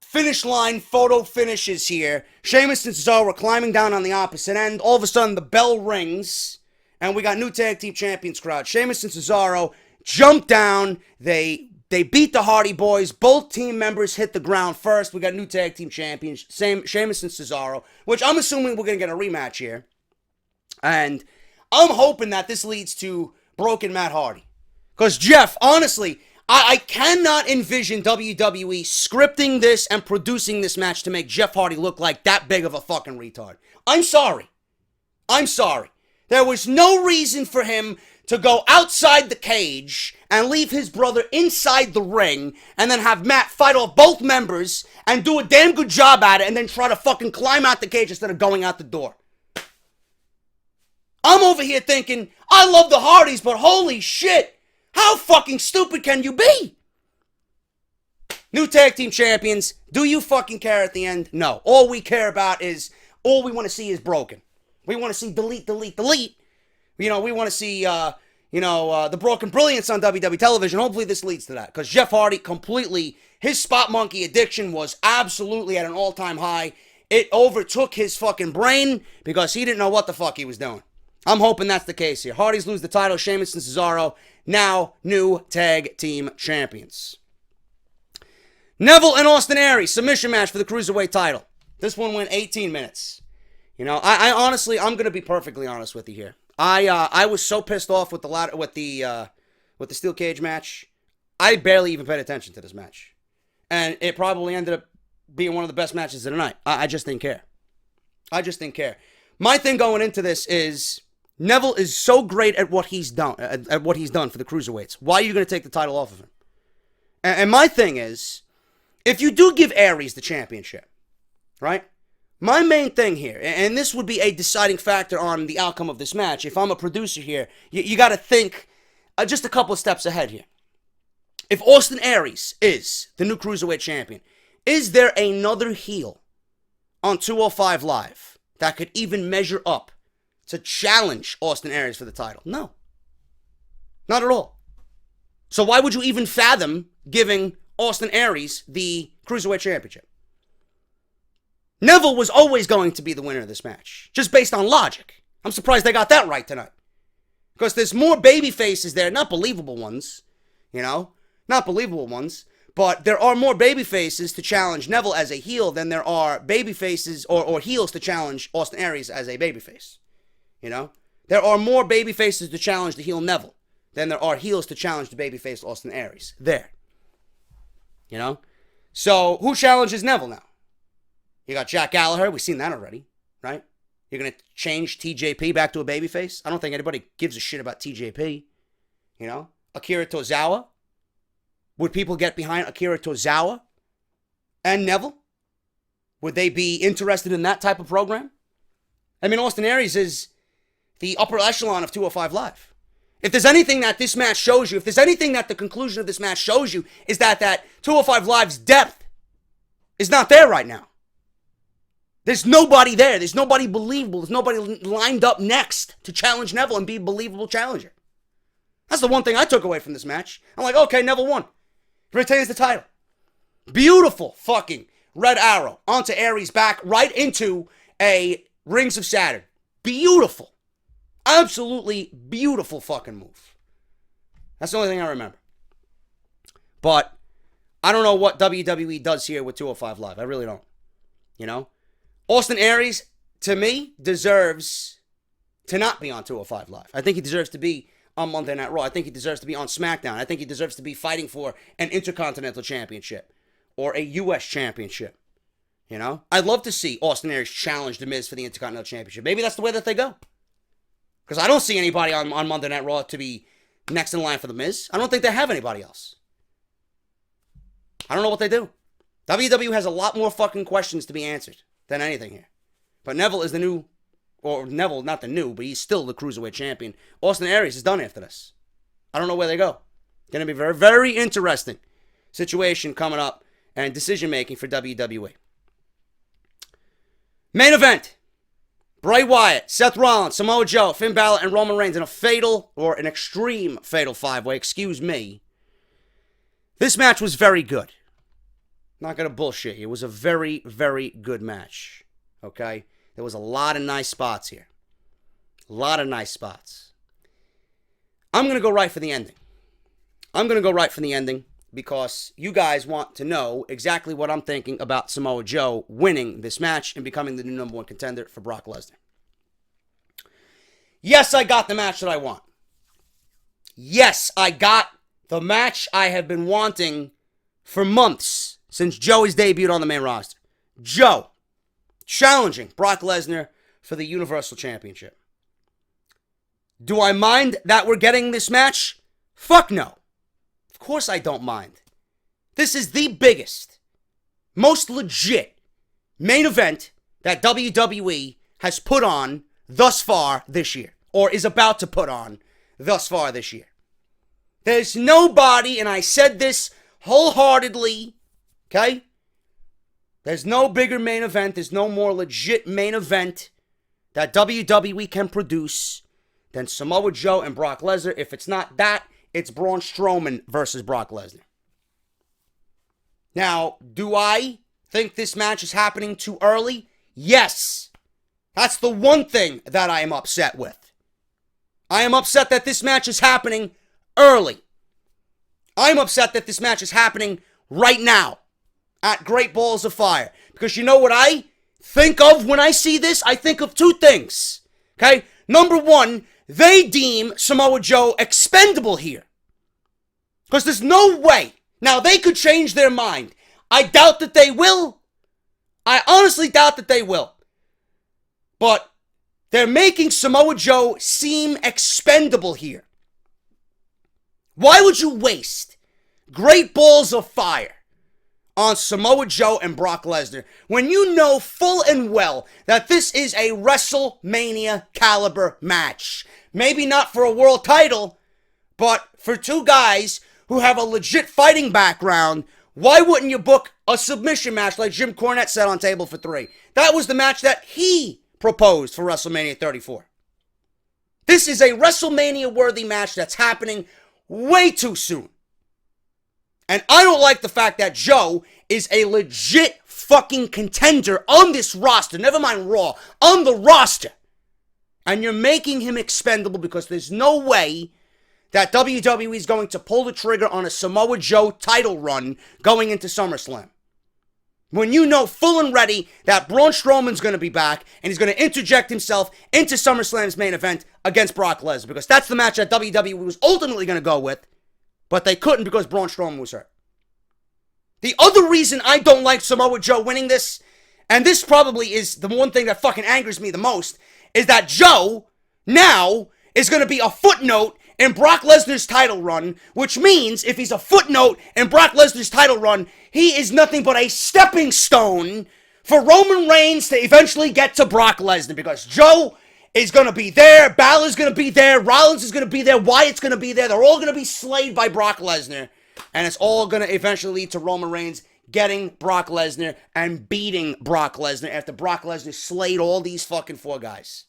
[SPEAKER 1] finish line photo finishes here. Sheamus and Cesaro were climbing down on the opposite end. All of a sudden, the bell rings, and we got new tag team champions crowd. Sheamus and Cesaro jump down. They beat the Hardy Boys. Both team members hit the ground first. We got new tag team champions, Sheamus and Cesaro, which I'm assuming we're going to get a rematch here. And I'm hoping that this leads to broken Matt Hardy. Because Jeff, honestly, I cannot envision WWE scripting this and producing this match to make Jeff Hardy look like that big of a fucking retard. I'm sorry. I'm sorry. There was no reason for him to go outside the cage and leave his brother inside the ring and then have Matt fight off both members and do a damn good job at it and then try to fucking climb out the cage instead of going out the door. I'm over here thinking, I love the Hardys, but holy shit, how fucking stupid can you be? New tag team champions, do you fucking care at the end? No. All we care about is, all we want to see is broken. We want to see delete, delete, delete. You know, we want to see, the broken brilliance on WWE television. Hopefully this leads to that. Because Jeff Hardy completely, his spot monkey addiction was absolutely at an all-time high. It overtook his fucking brain because he didn't know what the fuck he was doing. I'm hoping that's the case here. Hardys lose the title. Sheamus and Cesaro, now new tag team champions. Neville and Austin Aries, submission match for the Cruiserweight title. This one went 18 minutes. You know, I honestly, I'm going to be perfectly honest with you here. I was so pissed off with the steel cage match. I barely even paid attention to this match. And it probably ended up being one of the best matches of the night. I just didn't care. I just didn't care. My thing going into this is Neville is so great at what he's done for the Cruiserweights. Why are you going to take the title off of him? And my thing is, if you do give Aries the championship, right? My main thing here, and this would be a deciding factor on the outcome of this match, if I'm a producer here, you got to think just a couple of steps ahead here. If Austin Aries is the new Cruiserweight champion, is there another heel on 205 Live that could even measure up to challenge Austin Aries for the title? No. Not at all. So why would you even fathom giving Austin Aries the Cruiserweight Championship? Neville was always going to be the winner of this match, just based on logic. I'm surprised they got that right tonight. Because there's more baby faces there, not believable ones, not believable ones, but there are more baby faces to challenge Neville as a heel than there are baby faces or heels to challenge Austin Aries as a babyface. There are more baby faces to challenge the heel Neville than there are heels to challenge the babyface Austin Aries. There. So who challenges Neville now? You got Jack Gallagher. We've seen that already, right? You're going to change TJP back to a babyface? I don't think anybody gives a shit about TJP. Akira Tozawa. Would people get behind Akira Tozawa and Neville? Would they be interested in that type of program? I mean, Austin Aries is the upper echelon of 205 Live. If there's anything that this match shows you, if there's anything that the conclusion of this match shows you, is that 205 Live's depth is not there right now. There's nobody there. There's nobody believable. There's nobody lined up next to challenge Neville and be a believable challenger. That's the one thing I took away from this match. I'm like, okay, Neville won. He retains the title. Beautiful fucking red arrow onto Aries' back right into a Rings of Saturn. Beautiful. Absolutely beautiful fucking move. That's the only thing I remember. But I don't know what WWE does here with 205 Live. I really don't. Austin Aries, to me, deserves to not be on 205 Live. I think he deserves to be on Monday Night Raw. I think he deserves to be on SmackDown. I think he deserves to be fighting for an Intercontinental Championship or a U.S. Championship. I'd love to see Austin Aries challenge The Miz for the Intercontinental Championship. Maybe that's the way that they go. Because I don't see anybody on Monday Night Raw to be next in line for The Miz. I don't think they have anybody else. I don't know what they do. WWE has a lot more fucking questions to be answered than anything here. But Neville is the new, or Neville, not the new, but he's still the Cruiserweight champion. Austin Aries is done after this. I don't know where they go. Going to be very, very interesting situation coming up and decision making for WWE. Main event. Bray Wyatt, Seth Rollins, Samoa Joe, Finn Balor, and Roman Reigns in a fatal, or an extreme fatal five-way, excuse me. This match was very good. Not going to bullshit you. It was a very, very good match. Okay? There was a lot of nice spots here. A lot of nice spots. I'm going to go right for the ending. Because you guys want to know exactly what I'm thinking about Samoa Joe winning this match and becoming the new number one contender for Brock Lesnar. Yes, I got the match that I want. Yes, I got The match I have been wanting for months since Joe has debuted on the main roster. Joe challenging Brock Lesnar for the Universal Championship. Do I mind that we're getting this match? Fuck no. Of course I don't mind. This is the biggest, most legit main event that WWE has put on thus far this year, or is about to put on thus far this year. There's nobody, and I said this wholeheartedly, okay? There's no bigger main event, there's no more legit main event that WWE can produce than Samoa Joe and Brock Lesnar. If it's not that, it's Braun Strowman versus Brock Lesnar. Now, do I think this match is happening too early? Yes. That's the one thing that I am upset with. I am upset that this match is happening early. I'm upset that this match is happening right now at Great Balls of Fire. Because you know what I think of when I see this? I think of two things. Okay? Number one, they deem Samoa Joe expendable here. Because there's no way. Now, they could change their mind. I doubt that they will. I honestly doubt that they will. But they're making Samoa Joe seem expendable here. Why would you waste Great Balls of Fire on Samoa Joe and Brock Lesnar when you know full and well that this is a WrestleMania caliber match? Maybe not for a world title, but for two guys who have a legit fighting background. Why wouldn't you book a submission match like Jim Cornette said on Table for Three? That was the match that he proposed for WrestleMania 34. This is a WrestleMania-worthy match that's happening way too soon. And I don't like the fact that Joe is a legit fucking contender on this roster, never mind Raw, on the roster. And you're making him expendable because there's no way that WWE is going to pull the trigger on a Samoa Joe title run going into SummerSlam. When you know full and ready that Braun Strowman's going to be back and he's going to interject himself into SummerSlam's main event against Brock Lesnar, because that's the match that WWE was ultimately going to go with, but they couldn't because Braun Strowman was hurt. The other reason I don't like Samoa Joe winning this, and this probably is the one thing that fucking angers me the most, is that Joe now is going to be a footnote in Brock Lesnar's title run, which means if he's a footnote in Brock Lesnar's title run, he is nothing but a stepping stone for Roman Reigns to eventually get to Brock Lesnar, because Joe is going to be there, Balor's going to be there, Rollins is going to be there, Wyatt's going to be there, they're all going to be slayed by Brock Lesnar, and it's all going to eventually lead to Roman Reigns getting Brock Lesnar and beating Brock Lesnar after Brock Lesnar slayed all these fucking four guys.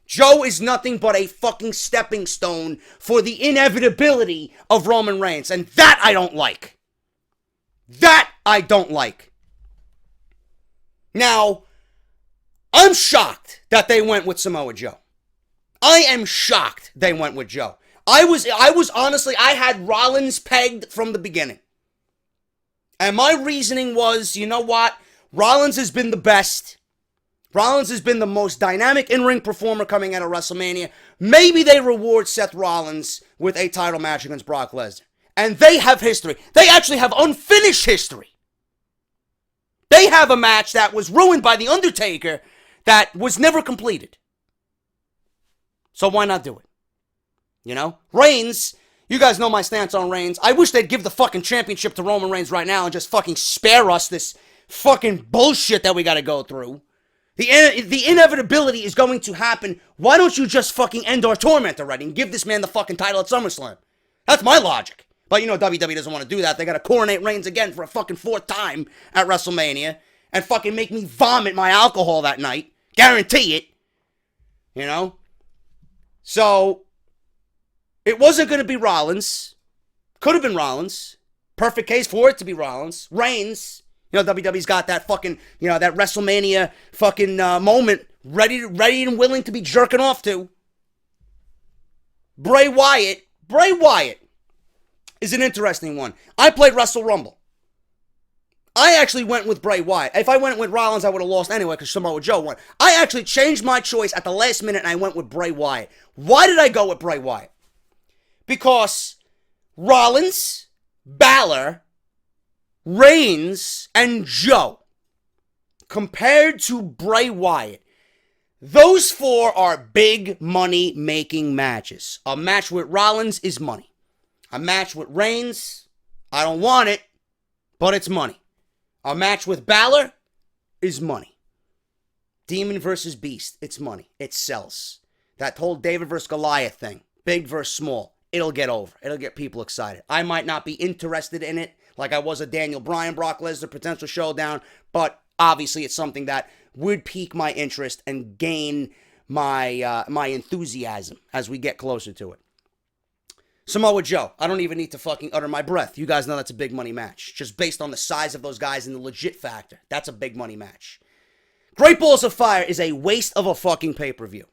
[SPEAKER 1] Joe is nothing but a fucking stepping stone for the inevitability of Roman Reigns. And that I don't like. That I don't like. Now, I'm shocked that they went with Samoa Joe. I am shocked they went with Joe. I was honestly, I had Rollins pegged from the beginning. And my reasoning was, you know what? Rollins has been the best. Rollins has been the most dynamic in-ring performer coming out of WrestleMania. Maybe they reward Seth Rollins with a title match against Brock Lesnar. And they have history. They actually have unfinished history. They have a match that was ruined by The Undertaker that was never completed. So why not do it? You know? Reigns, you guys know my stance on Reigns. I wish they'd give the fucking championship to Roman Reigns right now and just fucking spare us this fucking bullshit that we gotta go through. The inevitability is going to happen. Why don't you just fucking end our torment already and give this man the fucking title at SummerSlam? That's my logic. But you know WWE doesn't want to do that. They got to coronate Reigns again for a fucking fourth time at WrestleMania and fucking make me vomit my alcohol that night. Guarantee it. You know? So, it wasn't going to be Rollins. Could have been Rollins. Perfect case for it to be Rollins. Reigns. You know, WWE's got that fucking, you know, that WrestleMania fucking moment ready and willing to be jerking off to. Bray Wyatt is an interesting one. I played Wrestle Rumble. I actually went with Bray Wyatt. If I went with Rollins, I would have lost anyway because Samoa Joe won. I actually changed my choice at the last minute and I went with Bray Wyatt. Why did I go with Bray Wyatt? Because Rollins, Balor, Reigns, and Joe. Compared to Bray Wyatt, those four are big money-making matches. A match with Rollins is money. A match with Reigns, I don't want it, but it's money. A match with Balor is money. Demon versus Beast, it's money. It sells. That whole David versus Goliath thing, big versus small, it'll get over. It'll get people excited. I might not be interested in it like I was a Daniel Bryan, Brock Lesnar potential showdown, but obviously it's something that would pique my interest and gain my my enthusiasm as we get closer to it. Samoa Joe, I don't even need to fucking utter my breath. You guys know that's a big money match. Just based on the size of those guys and the legit factor. That's a big money match. Great Balls of Fire is a waste of a fucking pay-per-view.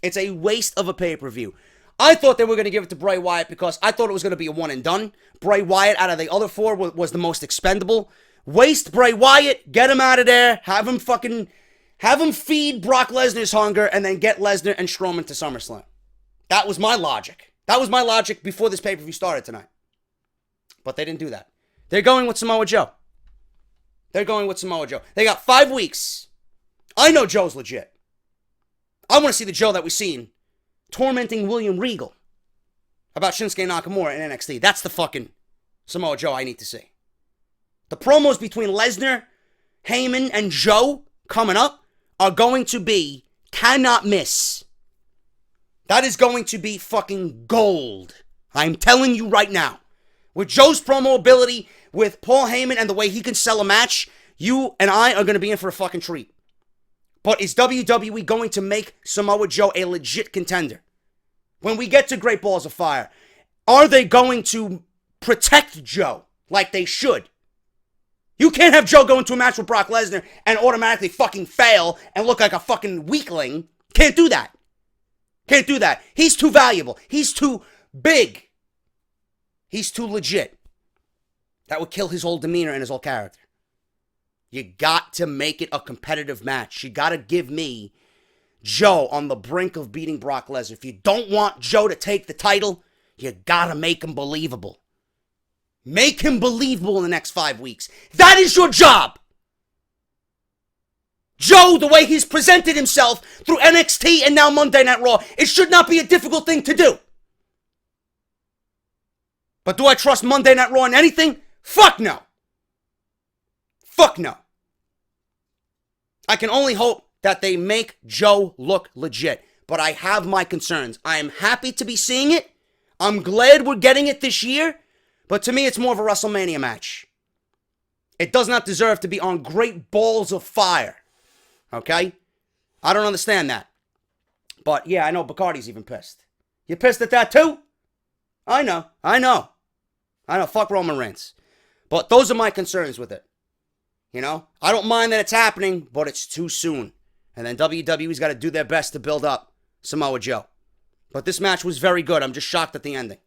[SPEAKER 1] It's a waste of a pay-per-view. I thought they were going to give it to Bray Wyatt because I thought it was going to be a one and done. Bray Wyatt out of the other four was the most expendable. Waste Bray Wyatt, get him out of there, have him feed Brock Lesnar's hunger, and then get Lesnar and Strowman to SummerSlam. That was my logic. That was my logic before this pay-per-view started tonight. But they didn't do that. They're going with Samoa Joe. They're going with Samoa Joe. They got 5 weeks. I know Joe's legit. I want to see the Joe that we've seen tormenting William Regal about Shinsuke Nakamura in NXT. That's the fucking Samoa Joe I need to see. The promos between Lesnar, Heyman, and Joe coming up are going to be cannot miss. That is going to be fucking gold. I'm telling you right now. With Joe's promo ability, with Paul Heyman and the way he can sell a match, you and I are going to be in for a fucking treat. But is WWE going to make Samoa Joe a legit contender? When we get to Great Balls of Fire, are they going to protect Joe like they should? You can't have Joe go into a match with Brock Lesnar and automatically fucking fail and look like a fucking weakling. Can't do that. Can't do that. He's too valuable. He's too big. He's too legit. That would kill his whole demeanor and his whole character. You got to make it a competitive match. You got to give me Joe on the brink of beating Brock Lesnar. If you don't want Joe to take the title, you got to make him believable. Make him believable in the next 5 weeks. That is your job. Joe, the way he's presented himself through NXT and now Monday Night Raw, it should not be a difficult thing to do. But do I trust Monday Night Raw in anything? Fuck no. Fuck no. I can only hope that they make Joe look legit. But I have my concerns. I am happy to be seeing it. I'm glad we're getting it this year. But to me, it's more of a WrestleMania match. It does not deserve to be on Great Balls of Fire. Okay? I don't understand that. But yeah, I know Bacardi's even pissed. You pissed at that too? I know. Fuck Roman Reigns. But those are my concerns with it. You know? I don't mind that it's happening, but it's too soon. And then WWE's got to do their best to build up Samoa Joe. But this match was very good. I'm just shocked at the ending.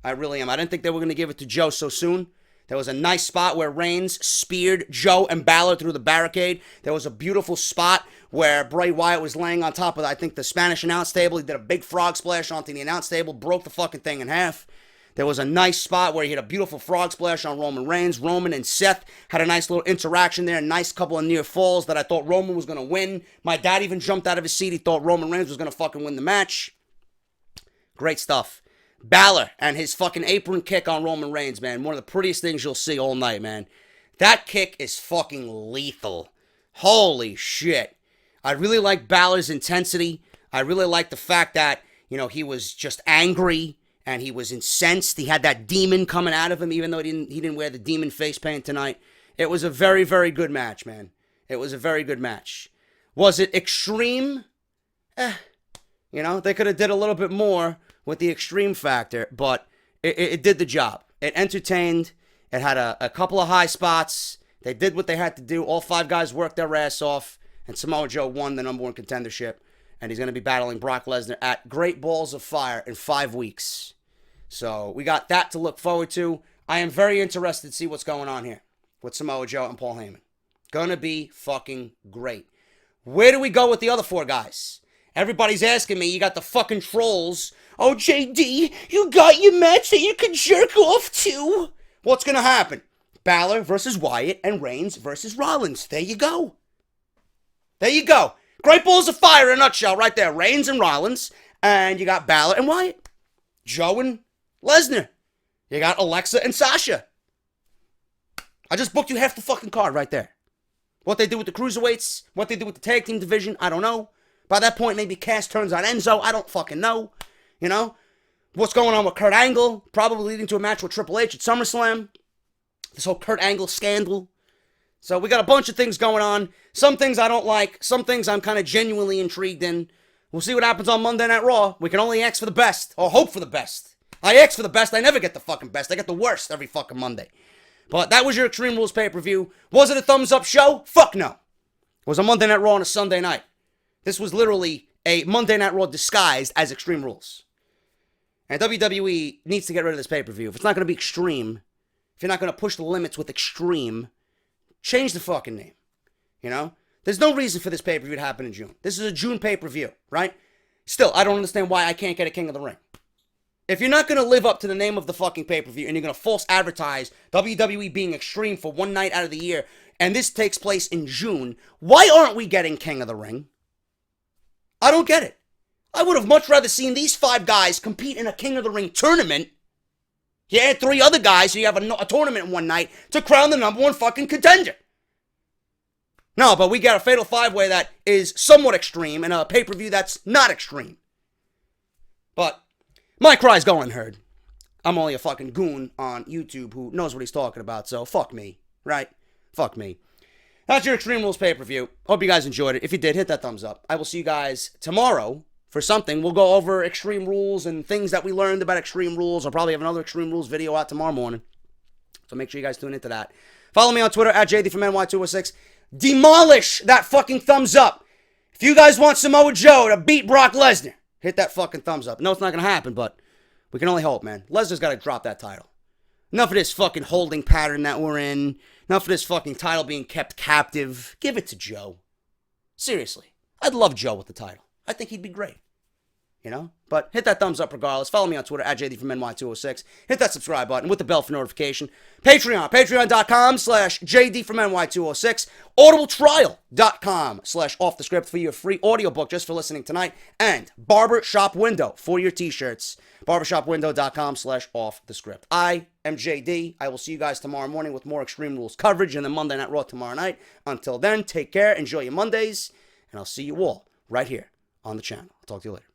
[SPEAKER 1] I really am. I didn't think they were going to give it to Joe so soon. There was a nice spot where Reigns speared Joe and Balor through the barricade. There was a beautiful spot where Bray Wyatt was laying on top of, I think, the Spanish announce table. He did a big frog splash onto the announce table, broke the fucking thing in half. There was a nice spot where he had a beautiful frog splash on Roman Reigns. Roman and Seth had a nice little interaction there, a nice couple of near falls that I thought Roman was going to win. My dad even jumped out of his seat. He thought Roman Reigns was going to fucking win the match. Great stuff. Balor and his fucking apron kick on Roman Reigns, man. One of the prettiest things you'll see all night, man. That kick is fucking lethal. Holy shit. I really like Balor's intensity. I really like the fact that, you know, he was just angry and he was incensed. He had that demon coming out of him, even though he didn't wear the demon face paint tonight. It was a very, very good match, man. It was a very good match. Was it extreme? You know, they could have did a little bit more with the extreme factor, but it did the job. It entertained. It had a couple of high spots. They did what they had to do. All 5 guys worked their ass off, and Samoa Joe won the #1 contendership, and he's going to be battling Brock Lesnar at Great Balls of Fire in 5 weeks. So we got that to look forward to. I am very interested to see what's going on here with Samoa Joe and Paul Heyman. Gonna be fucking great. Where do we go with the other 4 guys? Everybody's asking me, you got the fucking trolls. Oh, JD, you got your match that you can jerk off to. What's gonna happen? Balor versus Wyatt and Reigns versus Rollins. There you go. There you go. Great balls of fire in a nutshell right there. Reigns and Rollins. And you got Balor and Wyatt. Joe and Lesnar. You got Alexa and Sasha. I just booked you half the fucking card right there. What they do with the Cruiserweights, what they do with the tag team division, I don't know. By that point, maybe Cass turns on Enzo. I don't fucking know. You know? What's going on with Kurt Angle? Probably leading to a match with Triple H at SummerSlam. This whole Kurt Angle scandal. So we got a bunch of things going on. Some things I don't like. Some things I'm kind of genuinely intrigued in. We'll see what happens on Monday Night Raw. We can only ask for the best. Or hope for the best. I ask for the best. I never get the fucking best. I get the worst every fucking Monday. But that was your Extreme Rules pay-per-view. Was it a thumbs-up show? Fuck no. It was a Monday Night Raw on a Sunday night. This was literally a Monday Night Raw disguised as Extreme Rules. And WWE needs to get rid of this pay-per-view. If it's not going to be extreme, if you're not going to push the limits with extreme, change the fucking name. You know? There's no reason for this pay-per-view to happen in June. This is a June pay-per-view, right? Still, I don't understand why I can't get a King of the Ring. If you're not going to live up to the name of the fucking pay-per-view and you're going to false advertise WWE being extreme for one night out of the year, and this takes place in June, why aren't we getting King of the Ring? I don't get it. I would have much rather seen these 5 guys compete in a King of the Ring tournament. You add 3 other guys so you have a tournament in one night to crown the #1 fucking contender. No, but we got a Fatal 5-Way that is somewhat extreme and a pay-per-view that's not extreme. But my cry's going unheard. I'm only a fucking goon on YouTube who knows what he's talking about, so fuck me, right? Fuck me. That's your Extreme Rules pay-per-view. Hope you guys enjoyed it. If you did, hit that thumbs up. I will see you guys tomorrow for something. We'll go over Extreme Rules and things that we learned about Extreme Rules. I'll probably have another Extreme Rules video out tomorrow morning. So make sure you guys tune into that. Follow me on Twitter at JDFROMNY206. Demolish that fucking thumbs up. If you guys want Samoa Joe to beat Brock Lesnar, hit that fucking thumbs up. No, it's not going to happen, but we can only hope, man. Lesnar's got to drop that title. Enough of this fucking holding pattern that we're in. Enough of this fucking title being kept captive. Give it to Joe. Seriously. I'd love Joe with the title. I think he'd be great. You know? But hit that thumbs up regardless. Follow me on Twitter at JDFromNY206. Hit that subscribe button with the bell for notification. Patreon. Patreon.com/JDFromNY206. AudibleTrial.com/OffTheScript for your free audiobook just for listening tonight. And Barbershop Window for your t-shirts. BarbershopWindow.com/OffTheScript. I am JD. I will see you guys tomorrow morning with more Extreme Rules coverage and the Monday Night Raw tomorrow night. Until then, take care. Enjoy your Mondays. And I'll see you all right here on the channel. I'll talk to you later.